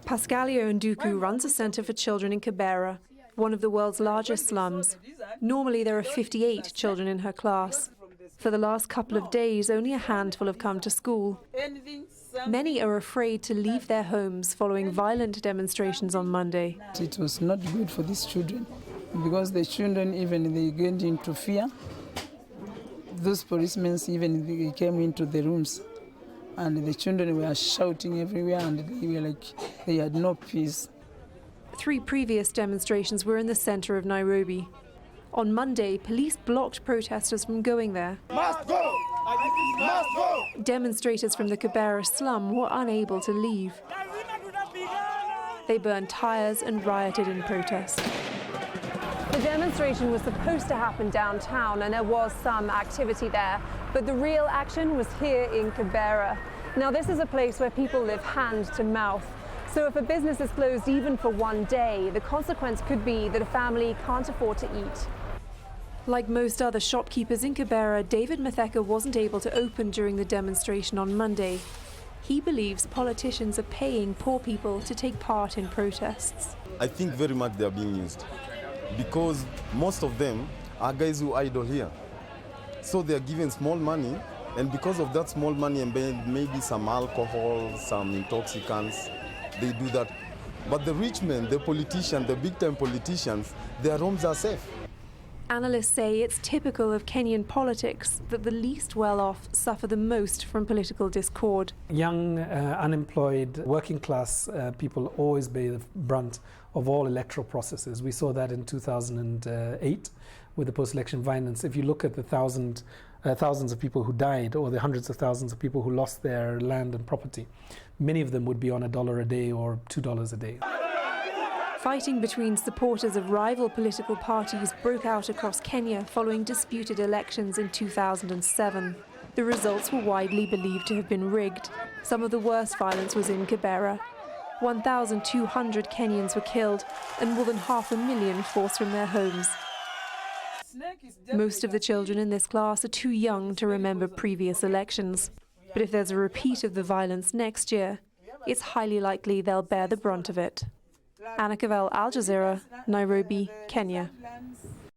Pascalio Nduku runs a centre for children in Kibera, one of the world's largest slums. Normally there are 58 children in her class. For the last couple of days, only a handful have come to school. Many are afraid to leave their homes following violent demonstrations on Monday. It was not good for these children because the children, even they get into fear. Those policemen even they came into the rooms and the children were shouting everywhere and they were like they had no peace. 3 previous demonstrations were in the centre of Nairobi. On Monday, police blocked protesters from going there. Must go! Must go! Demonstrators from the Kibera slum were unable to leave. They burned tyres and rioted in protest. The demonstration was supposed to happen downtown and there was some activity there, but the real action was here in Kibera. Now this is a place where people live hand to mouth. So if a business is closed even for one day, the consequence could be that a family can't afford to eat. Like most other shopkeepers in Kibera, David Matheka wasn't able to open during the demonstration on Monday. He believes politicians are paying poor people to take part in protests. I think very much they are being used because most of them are guys who idle here. So they are given small money, and because of that small money and maybe some alcohol, some intoxicants, they do that. But the rich men, the politicians, the big-time politicians, their homes are safe. Analysts say it's typical of Kenyan politics that the least well-off suffer the most from political discord. Young, unemployed, working-class people always bear the brunt of all electoral processes. We saw that in 2008 with the post-election violence. If you look at the thousands of people who died or the hundreds of thousands of people who lost their land and property, many of them would be on $1 a day or $2 a day. Fighting between supporters of rival political parties broke out across Kenya following disputed elections in 2007. The results were widely believed to have been rigged. Some of the worst violence was in Kibera. 1,200 Kenyans were killed and more than 500,000 forced from their homes. Most of the children in this class are too young to remember previous elections. But if there's a repeat of the violence next year, it's highly likely they'll bear the brunt of it. Cavell, Al Jazeera, Nairobi, Kenya.